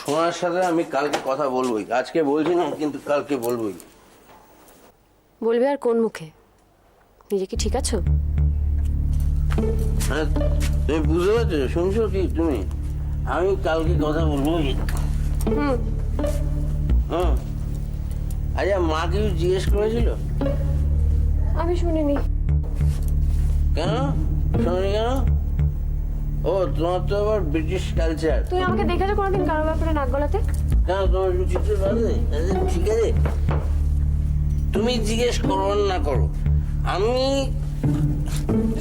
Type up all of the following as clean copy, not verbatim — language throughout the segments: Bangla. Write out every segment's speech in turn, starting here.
সোনার সাথে আমি কালকে কথা বলবোই, আজকে বলছি না, কিন্তু কালকে বলবোই। বলবি আর কোন মুখে? নিজে কি ঠিক আছো? হ্যাঁ, তুমি বুঝতে পারছো? শুনছো কি তুমি? আমি কালকে কথা বলবোই। হুম। হুম। আচ্ছা, মা কিছু জিজ্ঞেস করেছিল? আমি শুনিনি। কেন শুনি কেন? ও, তোমার তো আবার ব্রিটিশ কালচার। তুই আমাকে দেখেছো কোনোদিন কারো ব্যাপারে নাক গলাতে? কেন, তোমার রুচিতে বাজে? ঠিক আছে, তুমি জিজ্ঞেস করো না করো, আমি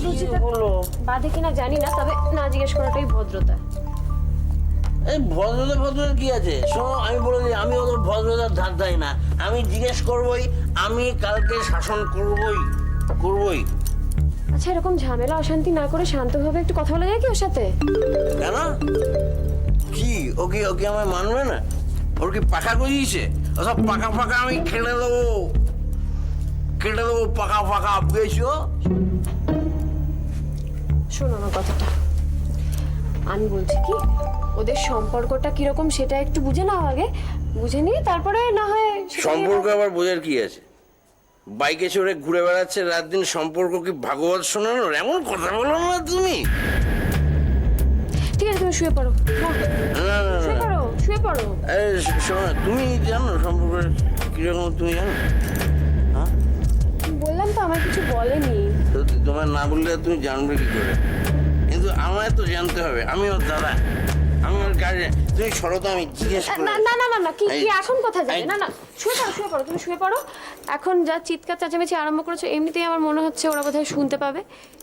রুচিতে বলো। বাধে কিনা জানি না, তবে না জিজ্ঞেস করাটাই ভদ্রতা। এই ভদ্রতা ভদ্রতা কি আছে? শোনো, আমি বলে দিই, আমি ওদের ভদ্রতার ধার ধাই না। আমি জিজ্ঞেস করবোই, আমি কালকে শাসন করবোই করবোই। আচ্ছা, এরকম ঝামেলা অশান্তি না করে শান্তভাবে একটু কথা বলা যায় কি ওর সাথে? কেন? কি ওকে ওকে আমায় মানবে না? ওর কি পাখা গজিয়েছে? ওসব পাকা ফাঁকা আমি কেটে দেবো, কেটে দেবো পাকা ফাঁকা। বুঝেছো? শোনো আমার কথাটা, আমি বলছি কি, ওদের সম্পর্কটা কিরকম সেটা একটু বুঝে নাও আগে। বুঝে নিয়ে তারপরে না হয় সম্পর্ক আবার বোঝার কি আছে? বাইকে চড়ে ঘুরে বেড়াচ্ছে রাত দিন, সম্পর্ক কি ভাগবত শোনানোর? এমন কথা বলো না তুমি। ঠিক আছে, তুমি শুয়ে পড়ো। না না না, শুয়ে পড়ো, শুয়ে পড়ো। আরে শোনো না, তুমি জানো সম্পর্ক কিরকম? তুমি জানো? হ্যাঁ, বললাম তো আমার কিছু বলেনি। তো তোমার না বললে তুমি জানবে কি করে? কিন্তু আমায় তো জানতে হবে, আমি ওর দাদা, আমি ওর গার্জেন। তুমি সরো তো, আমি জিজ্ঞেস করি। না না না না না, কি এই, কি এখন কথা যাবে? এই, না না, শুয়ে পড়ো, শুয়ে পড়ো, তুমি শুয়ে পড়ো। এখন যা চিৎকার চেঁচামেচি আরম্ভ করেছো, এমনিতেই আমার মনে হচ্ছে ওরা বোধহয় শুনতে পাবে।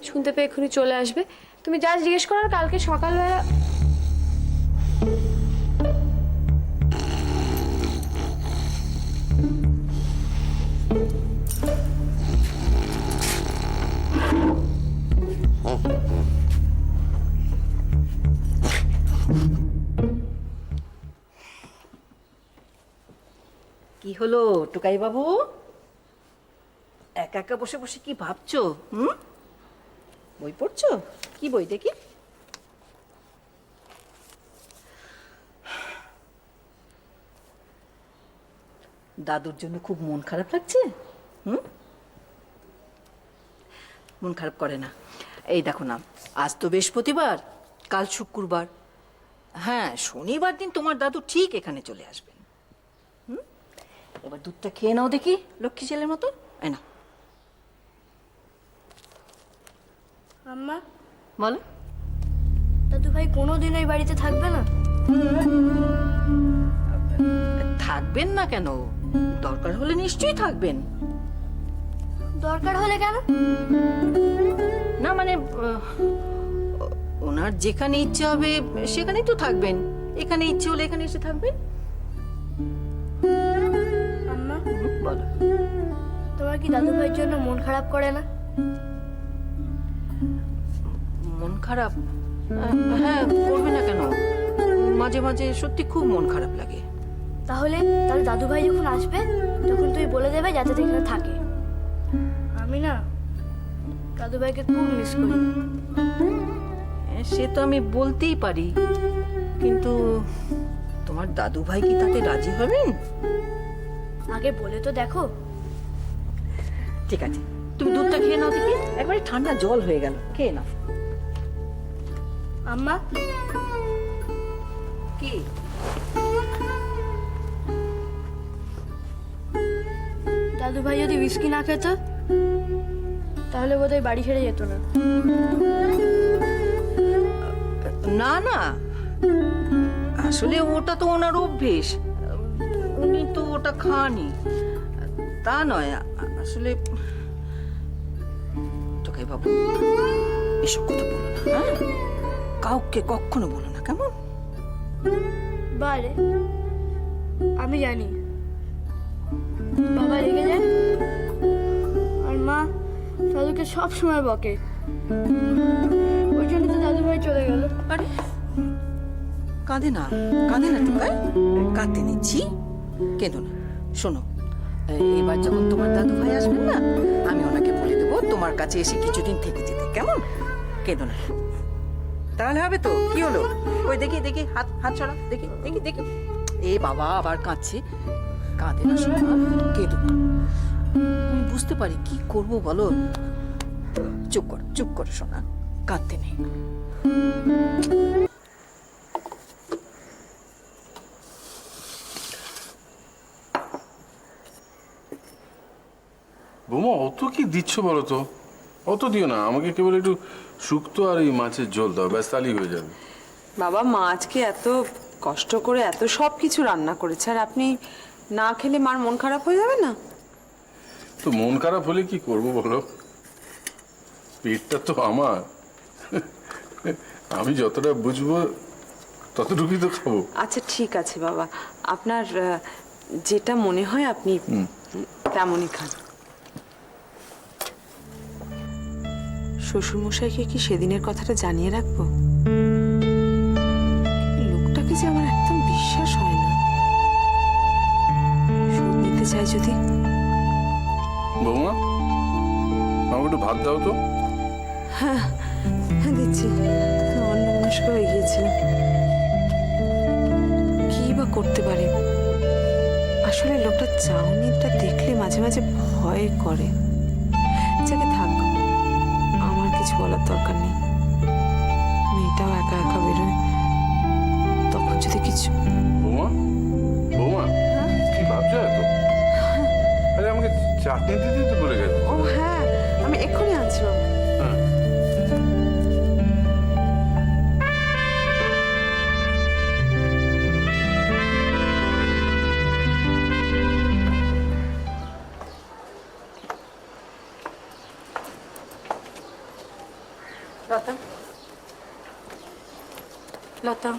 শুনতে পেয়ে এক্ষুনি চলে আসবে। তুমি যা জিজ্ঞেস করার কালকে সকালবেলা। কি হলো টুকাই বাবু? একা একা বসে বসে কি ভাবছো? বই পড়ছো? কি বই দেখি? দাদুর জন্য খুব মন খারাপ লাগছে? মন খারাপ করে না। এই দেখো না, আজ তো বৃহস্পতিবার, কাল শুক্রবার। হ্যাঁ, শনিবার দিন তোমার দাদু ঠিক এখানে চলে আসবেন। এবার দুধটা খেয়ে নাও দেখি, লক্ষ্মী ছেলের মতো। এই না। আম্মা, বলো। দাদু ভাই কোনোদিন এই বাড়িতে থাকবে না? থাকবেন না কেন? দরকার হলে নিশ্চয়ই থাকবেন। দরকার হলে কেন? না মানে ওনার যেখানে ইচ্ছে হবে সেখানেই তো থাকবেন। এখানে ইচ্ছে হলে এখানে এসে থাকবেন। আম্মা, বলো। তোমার কি দাদু ভাইয়ের জন্য মন খারাপ করে না? মন খারাপ? হ্যাঁ, করবে না কেন? মাঝে মাঝে সত্যি খুব মন খারাপ লাগে। তাহলে দাদু ভাই যখন আসবে তখন তুই বলে দেবে যাতে এখানে থাকে। আমি না দাদু ভাইকে খুব মিস করি। সে তো আমি বলতেই পারি, কিন্তু তোমার দাদু ভাই কি তাতে রাজি হবেন? আগে বলে তো দেখো। ঠিক আছে, তুমি দুধটা খেয়ে নাও দেখি। একবারে ঠান্ডা জল হয়ে গেল, খেয়ে নাও। আম্মা, কি? দাদু ভাই যদি উইস্কি না খেত তাহলে বোধহয় বাড়ি ছেড়ে যেত না। না না, আসলে ওটা তো ওনার অভ্যেস, উনি তো ওটা খানই। তা নয়, আসলে তোকে বাবু এসব কথা বলো না, হ্যাঁ? কাউকে কখনো বলো না, কেমন? বারে, আমি জানি বাবা রেগে যায় আর মা দাদুকে সব সময় বকে। ওই জন্য তো দাদু ভাই চলে গেল। আরে কাঁদে না, কাঁদে না টুকাই, কাঁদতে নিচ্ছি, কেঁদো না। শোনো, এবার যখন তোমার দাদু ভাই আসবেন না, আমি ওনাকে বলে দেবো তোমার কাছে এসে কিছুদিন থেকে যেতে, কেমন? কেঁদো না। তাহলে হবে তো, কি হলো? ওই দেখি দেখি, হাত হাত ছড়া, দেখি দেখি দেখি। এ বাবা, আবার কাঁদছে। কাঁদে না সোনা, কেঁদো না। আমি বুঝতে পারি, কি করব বলো। চুপ কর সোনা, কাঁদতে নেই। বৌমা অত কি দিচ্ছ বলো তো? অত দিও না, আমাকে কেবল একটু শুক্তো আর এই মাছের ঝোল দাও, ব্যাস তাহলেই হয়ে যাবে। বাবা মা আজকে এত কষ্ট করে এত সব কিছু রান্না করেছে, আর আপনি না খেলে মার মন খারাপ হয়ে যাবে না? তো মন খারাপ হলে কি করব বলো, পেটটা তো আমার। আমি যতটা বুঝবো ততটুকুই তো খাবো। আচ্ছা ঠিক আছে বাবা, আপনার যেটা মনে হয় আপনি তেমনই খান। শ্বশুরমশাইকে কি সেদিনের কথাটা জানিয়ে রাখবো? লোকটাকে যে আমার একদম বিশ্বাস হয় না। শোধ নিতে চাই যদি। বৌমা আমাকে একটু ভাত দাও তো। হ্যাঁ দিচ্ছি, অন্যমনস্ক হয়ে গিয়েছিলাম। কি বা করতে পারি, আসলে লোকটা চাউনিটা দেখলে মাঝে মাঝে ভয় করে। যাকে থাক, আমার কিছু বলার দরকার নেই। মেয়েটাও একা একা বেরোয়, তখন যদি কিছু। বৌমা বৌমা কি ভাবছো এত? আরে আমাকে চাটনি দিতে তো বলে গেছে। ও হ্যাঁ, আমি এক্ষুনি আনছি বাবা। হ্যাঁ লতা, লতা,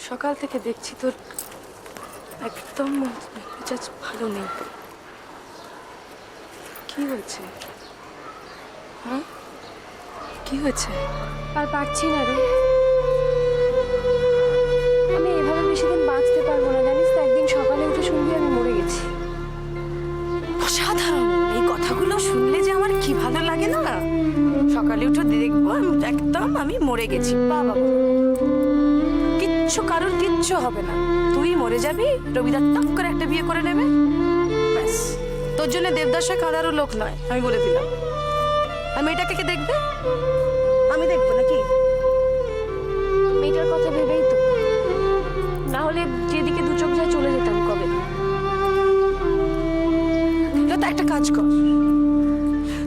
সকাল থেকে দেখছি তোর একদম মেজাজ ভালো নেই। কি হয়েছে? হ্যাঁ কি হয়েছে? আর পারছি না রে, আমি এভাবে বেশি দিন বাঁচতে পারবো না, জানিস তো। একদিন সকালে উঠে শুনবি আমি মরে গেছি। অসাধারণ, এই কথাগুলো শুনলে যে আমার কি ভালো লাগে না। সকালে উঠে দেখবো আমি মরে গেছি, বাবা কিচ্ছু, কারোর কিচ্ছু হবে না। তুই মরে যাবি, রবিদা টপ করে একটা বিয়ে করে নেবে, ব্যাস। তোর জন্য দেবদাসে কাঁদারও লোক নয়, আমি বলে দিলাম। আর মেয়েটাকে কে দেখবে? আমি দেখবো নাকি? মেয়েটার কথা ভেবেই তো, না হলে যেদিকে দু চোখ যায় চলে যেতাম কবে। লতা, একটা কাজ কর,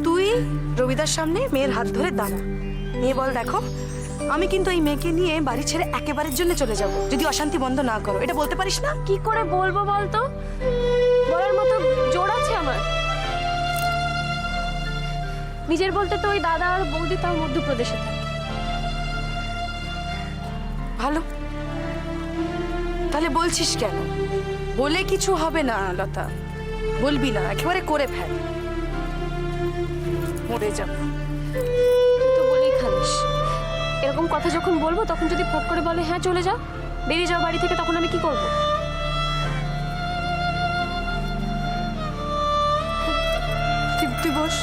তুই রবিদার সামনে মেয়ের হাত ধরে দাঁড়া, নিয়ে বল, দেখো আমি কিন্তু এই মেয়েকে নিয়ে বাড়ি ছেড়ে একেবারের জন্য চলে যাব, যদি অশান্তি বন্ধ না করো। এটা বলতে পারিস না? কি করে বলবো বলতো? বলার মতো জোর আছে আমার? নিজের বলতে তো ওই দাদা আর বৌদি তার মধ্যপ্রদেশে থাকে। ভালো, তাহলে বলছিস কেন? বলে কিছু হবে না লতা, বলবি না, একেবারে করে ফেল, মরে যাব। তুই তো বলেই খালিস, এরকম কথা যখন বলবো তখন যদি ফট করে বলে হ্যাঁ চলে যাও, বেরিয়ে যাও বাড়ি থেকে, তখন আমি কি করবো? তুই বস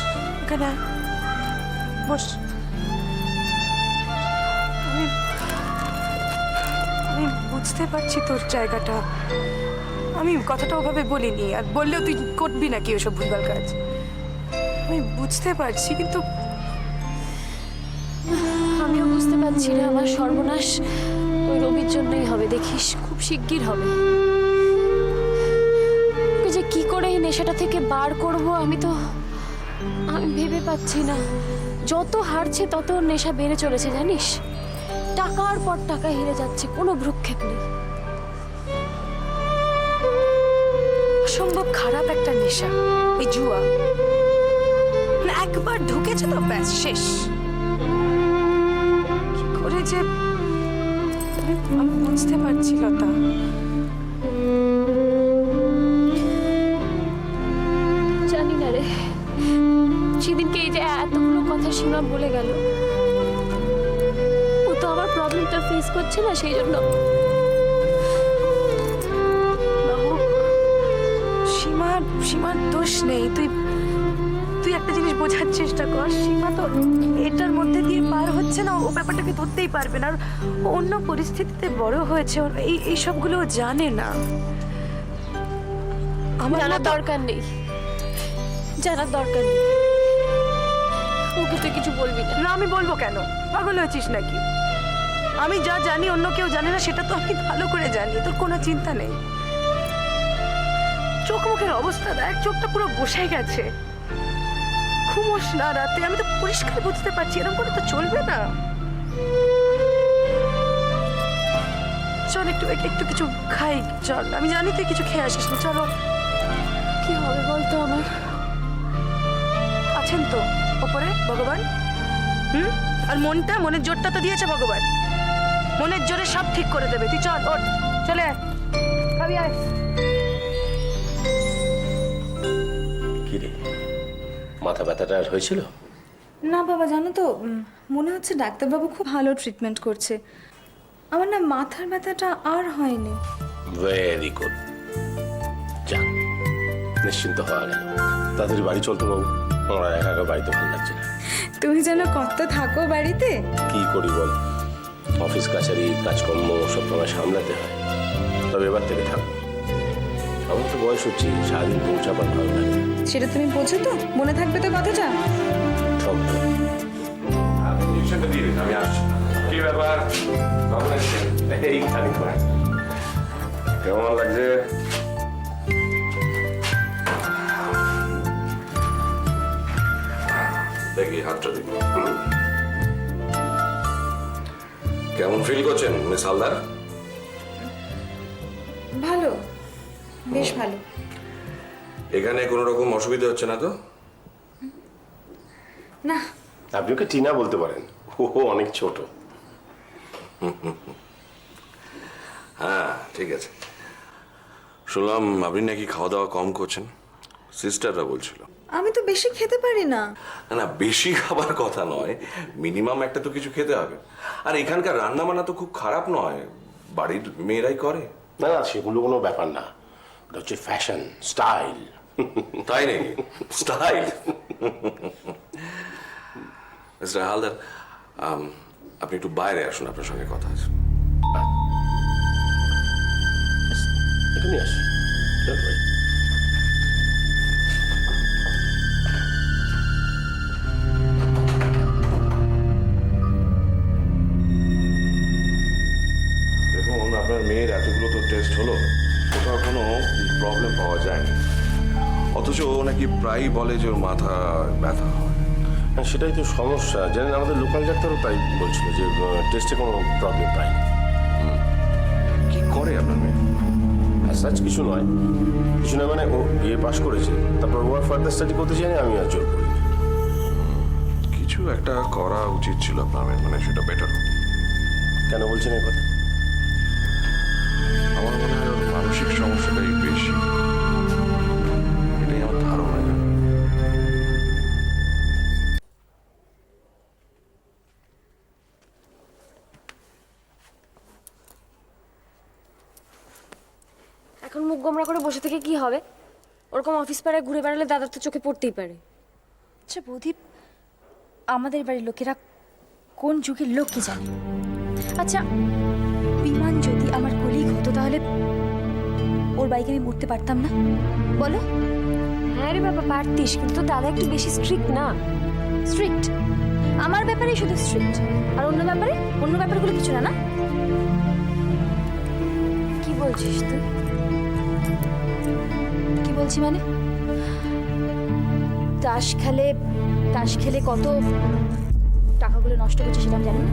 এখানে, বস। আমি বুঝতে পারছি তোর জায়গাটা, আমি কথাটা ওভাবে বলিনি, আর বললেও তুই করবি নাকি ওসব ভুলভাল কাজ, আমি বুঝতে পারছি। কিন্তু আমিও বুঝতে পারছি না, আমার সর্বনাশ ওই রবির জন্যই হবে, দেখিস খুব শিগগির হবে। ওকে যে কি করে এই নেশাটা থেকে বার করব আমি ভেবে পাচ্ছি না। যত হারছে তত ওর নেশা বেড়ে চলেছে, জানিস। টাকার পর টাকা হেরে যাচ্ছে, কোনো ভ্রুক্ষেপ নেই। অসম্ভব খারাপ একটা নেশা এই জুয়া, মানে একবার ঢুকেছে তো ব্যাস শেষ। কি করে যে আমি বুঝতে পারছি লতা। জানি না রে, সেদিনকে এই যে এতগুলো কথা সীমা বলে গেল, ও তো আমার প্রবলেমটা ফেস করছে না, সেই জন্য। সীমার দোষ নেই, তুই একটা জিনিস বোঝার চেষ্টা কর, সীমা তো এটার মধ্যে দিয়ে পার হচ্ছে না, ও ব্যাপারটাকে ধরতেই পারবে না। আর ও অন্য পরিস্থিতিতে বড় হয়েছে, ওর এই সবগুলো ও জানে না। আমার জানার মতো- দরকার নেই, জানার দরকার নেই। ওকে তুই কিছু বলবি না। না, আমি বলবো কেন? পাগল হয়েছিস নাকি? আমি যা জানি অন্য কেউ জানে না, সেটা তো আমি ভালো করে জানি। তোর কোনো চিন্তা নেই। চোখ মুখের অবস্থা দেখ, চোখটা পুরো বসে গেছে। ঘুমোস না রাতে, আমি তো পরিষ্কার বুঝতে পারছি। এরকম করে তো চলবে না। চল একটু একটু কিছু খাই, চল। আমি জানি তুই কিছু খেয়ে আসিস না, চলো। কি হবে বলতো আমার? আছেন তো ওপরে ভগবান। আর মনের জোরটা তো দিয়েছে ভগবান। মনের জোরে সব ঠিক করে দেবে। তুই চল, ওঠ, চলে আয়, খাবি আয়। কি রে, মাথা ব্যথাটা আর হয়েছিল? না বাবা, জানো তো মনে হচ্ছে ডাক্তারবাবু খুব ভালো ট্রিটমেন্ট করছে। আমার না মাথার ব্যথাটা আর হয়নি। ভেরি গুড, যাক নিশ্চিন্ত হওয়া গেল। তাড়াতাড়ি বাড়ি চলতো বাবু, আমার আর একা একা বাড়িতে ভালো লাগছে না। তুমি যেন কত থাকো বাড়িতে। কি করি বল, অফিস কাছারি কাজকর্ম সব তোমায় সামলাতে হয়। তবে এবার থেকে থাকবো। আমার তো বয়স হচ্ছে, সারাদিন পৌঁছাবার ভালো লাগে। সেটা তুমি বোঝো তো, মনে থাকবে তো কথাটা। সব আমি আসছি। কি ব্যাপার, এই খানিকবার কেমন লাগছে? দেখি হাতটা দেখি। কেমন ফিল করছেন মিস হালদার? ভালো, বেশ ভালো। এখানে কোনো রকম অসুবিধা হচ্ছে না তো? না। আপনি ওকে টিনা বলতে পারেন, ও অনেক ছোট। হ্যাঁ ঠিক আছে। শুনলাম আপনি নাকি খাওয়া দাওয়া কম করছেন, সিস্টাররা বলছিল। আমি তো বেশি খেতে পারি না। না না, বেশি খাবার কথা নয়, মিনিমাম একটা তো কিছু খেতে হবে। আর এখানকার রান্না বান্না তো খুব খারাপ নয়, বাড়ির মেয়েরাই করে। না না, সেগুলো কোনো ব্যাপার না, ওটা হচ্ছে ফ্যাশন স্টাইল। তাই নাকি? স্টাইল। মিস্টার হালদার, আপনি একটু বাইরে আসুন, আপনার সঙ্গে কথা আছে। এখানে আসি। দেখুন, আপনার মেয়ের এতগুলো তো টেস্ট হলো, কোথাও কোনো প্রবলেম পাওয়া যায়নি। অথচ ও নাকি প্রায়ই বলে যে ওর মাথা ব্যথা হয়। হ্যাঁ, সেটাই তো সমস্যা। জানেন, আমাদের লোকাল ডাক্তারও তাই বলছিল যে টেস্টে কোনো প্রবলেম পাইনি। কি করে আপনার মেয়ে? সাচ কিছু নয়, কিছু নয় মানে ও বিএ পাস করেছে, তারপর ও আর ফার্দার স্টাডি করতে চায়নি, আমি আর জোর করিনি। কিছু একটা করা উচিত ছিল আপনার মেয়ে, মানে সেটা বেটার। কেন বলছেন এই কথা? আমার মনে হয় ওর মানসিক সমস্যাটাই বেশি, এটাই আমার ধারণা। এখন মুখ গোমরা করে বসে থেকে কি হবে? ওরকম অফিস পাড়ায় ঘুরে বেড়ালে দাদার তো চোখে পড়তেই পারে। আচ্ছা প্রদীপ, আমাদের বাড়ির লোকেরা কোন যুগের লোক কি জানে? আচ্ছা, বিমান যদি আমার কলিগ হতো তাহলে ওর বাইকে আমি মরতে পারতাম না, বলো? হ্যাঁ রে বাবা, পারতিস, কিন্তু দাদা একটু বেশি স্ট্রিক্ট না? স্ট্রিক্ট আমার ব্যাপারে শুধু স্ট্রিক্ট, আর অন্য ব্যাপারগুলো কিছু না। না, কি বলছিস তুই? কি বলছি মানে? তাস খেলে কত টাকাগুলো নষ্ট করছে সেটা আমি জানি না।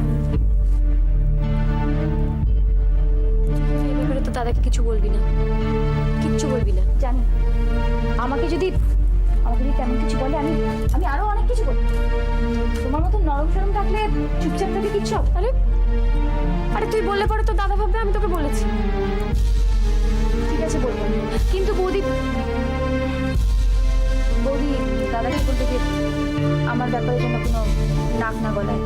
এই ব্যাপারে তো দাদাকে কিছু বলবি না, কিচ্ছু বলবি না। জানি না, আমাকে যদি তেমন কিছু বলে আমি আরো অনেক কিছু বলি। তোমার মতো নরম সরম থাকলে চুপচাপ থাকলে কিচ্ছু হবে। আরে তুই বললে পরে তো দাদা ভাববে আমি তোকে বলেছি। ঠিক আছে বলবো, কিন্তু বৌদি দাদাকে বলতে গিয়ে আমার ব্যাপারে যেন কোনো নাক না গলায়।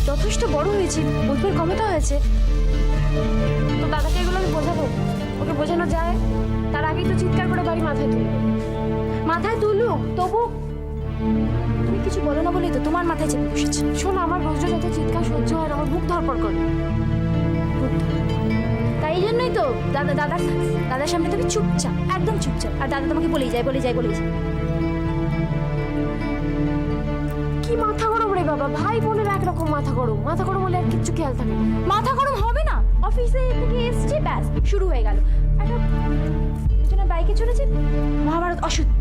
যথেষ্ট বড় হয়েছি, বুঝবার ক্ষমতা হয়েছে। তো দাদাকে এগুলো আমি বোঝাবো? ওকে বোঝানো যায়? তার আগেই তো চিৎকার করে বাড়ি মাথায় তুলবে। মাথায় তুলুক, তবু তুমি কিছু বলো না বলেই তো তোমার মাথায় চেপে বসেছে। শোন, আমার রোজ রোজ এত চিৎকার সহ্য হয় না, আমার বুক ধরপড় করে। তাই জন্যই তো দাদার সামনে তুমি চুপচাপ, একদম চুপচাপ, আর দাদা তোমাকে বলেই যায়। কি মাথা গরম রে বাবা, ভাই বোনের একরকম মাথা গরম হলে আর কিচ্ছু খেয়াল থাকে না। মাথা গরম হবে না? অফিসে থেকে এসছে, ব্যাস শুরু হয়ে গেল। একটা দুজনের বাইকে চলেছে, মহাভারত অসত্য।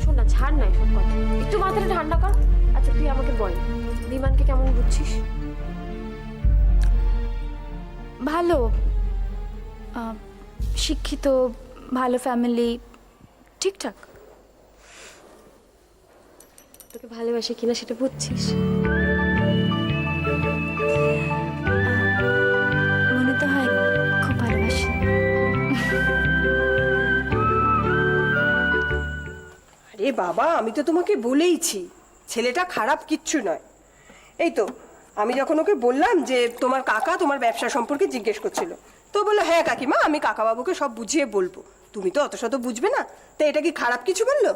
শোন না, ছাড় না এসব কথা, একটু মাথাটা ঠান্ডা কর। আচ্ছা তুই আমাকে বল, বিমানকে কেমন বুঝছিস? ভালো, শিক্ষিত, ভালো ফ্যামিলি, ঠিকঠাক। তোকে ভালোবাসে কিনা সেটা বুঝছিস? মনে তো হয় খুব ভালোবাসি। আরে বাবা, আমি তো তোমাকে বলেইছি ছেলেটা খারাপ কিচ্ছু নয়। এই তো আমি যখন ওকে বললাম যে তোমার কাকা তোমার ব্যবসা সম্পর্কে জিজ্ঞেস করছিল, তো বললো হ্যাঁ কাকিমা, আমি কাকাবাবুকে সব বুঝিয়ে বলবো। তুমি তো অত শত বুঝবে না, তো এটা কি খারাপ কিছু বললো?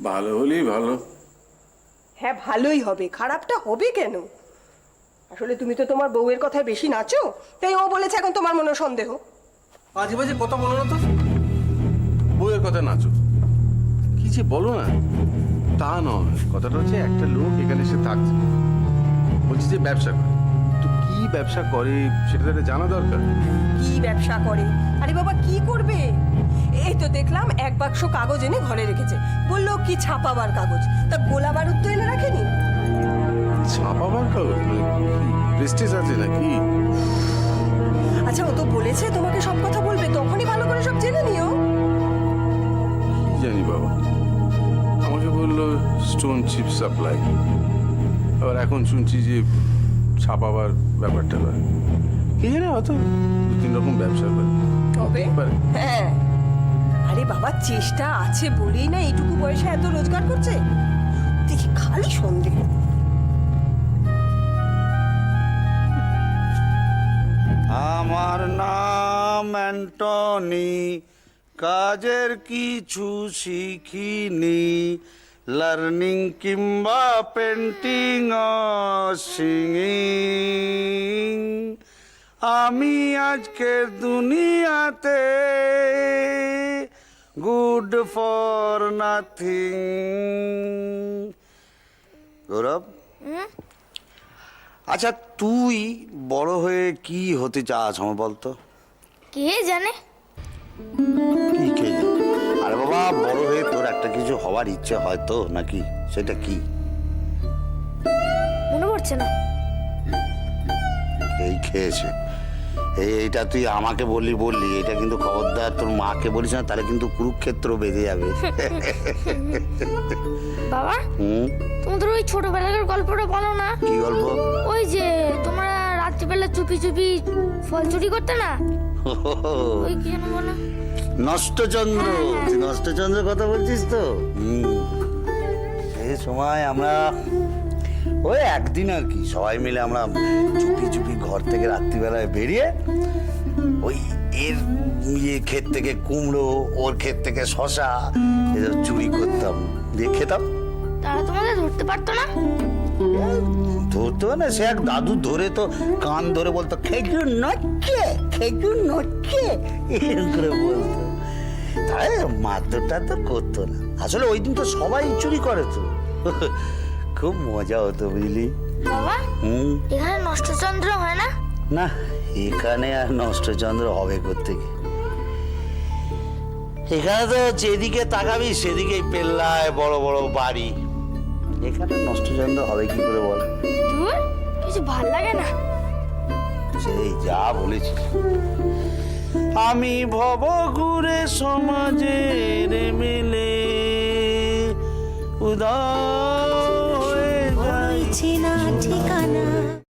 ভালো হলেই ভালো। হ্যাঁ ভালোই হবে, খারাপটা হবে কেন? আসলে তুমি তো তোমার বউয়ের কথায় বেশি নাচো, তাই ও বলেছে এখন তোমার মনে সন্দেহ। মাঝে মাঝে কথা বলো না তো, বউয়ের কথা নাচো কি যে বলো না। তা নয়, কথাটা হচ্ছে একটা লোক এখানে এসে থাকছে, বলছি যে ব্যবসা করে, তো কি ব্যবসা করে সেটা তাদের জানা দরকার। কি ব্যবসা করে? আরে বাবা কি করবে? এই তো দেখলাম এক বাক্স কাগজ এনে ঘরে রেখেছে, বললো কি ছাপাবার কাগজ। তা গোলা বারুদ তো এনে রাখেনি? ছাপাবার কাগজ মানে কি প্রেস্টিজ আছে নাকি? আচ্ছা ও তো বলেছে তোমাকে সব কথা বলবে, তখনই ভালো করে সব জেনে নিও। কি জানি বাবা, আমাকে বললো স্টোন চিপ সাপ্লাই, আবার এখন শুনছি যে ছাপাবার ব্যাপারটা হয়। কি জানি হয়তো 2-3 রকম ব্যবসা করে। হবে? হ্যাঁ। আরে বাবা চেষ্টা আছে বলেই না এইটুকু বয়সে এত রোজগার করছে। দেখি খালি সন্দেহ। আমার নাম অ্যান্টনি, কাজের কিছু শিখিনি, লার্নিং কিংবা পেন্টিং সিঙ্গিং। আমি আজকের দুনিয়াতে গুড ফর নাথিং। গৌরব, আচ্ছা তুই বড় হয়ে কি হতে চাস আমার বলতো? কে জানে? কি কে জানে? আরে বাবা, বড় হয়ে তোর একটা কিছু হওয়ার ইচ্ছে হয়তো, নাকি? সেটা কি? মনে পড়ছে না। এই খেয়েছে। এইটা তুই আমাকে বললি, এটা কিন্তু খবরদার তোর মাকে বলিস না, তাহলে কিন্তু কুরুক্ষেত্র বেঁধে যাবে। বাবা, তোমাদের ওই ছোটবেলার গল্পটা বলো না। কি গল্প? ওই যে তোমরা রাত্রিবেলা চুপি চুপি ফল চুরি করতে না, ওই কি যেন বলো? নষ্টচন্দ্র। তুই নষ্টচন্দ্রের কথা বলছিস তো? এই সময় আমরা ওই একদিন আর কি সবাই মিলে আমরা চুপি চুপি ঘর থেকে রাত্রিবেলায় বেরিয়ে ওই এর ক্ষেত থেকে কুমড়ো, ওর ক্ষেত থেকে শশা এসব চুরি করতাম, দিয়ে খেতাম। তারা তোমাদের ধরতে পারতো না? ধরতো না, সে এক দাদু ধরে তো কান ধরে বলতো খেজুর নচ্ছে, খেজুর নচ্ছে, এরকম করে বলতো। তাই মারধরটা তো করতো না। আসলে ওই দিন তো সবাই চুরি করে, তো খুব মজা হতো বুঝলি। বাবা, এখানে নষ্টচন্দ্র হয় না? না, এখানে আর নষ্টচন্দ্র হবে কোত্থেকে? এখানে তো যেদিকে তাকাবি সেদিকেই পেল্লায় বড় বড় বাড়ি। এখানে নষ্টচন্দ্র হবে কি করে বল? দূর, কিছু ভাল লাগে না। সেই যা বলেছিস। আমি ভব ঘুরে সমাজের মেলে উদয় হয়ে যাই।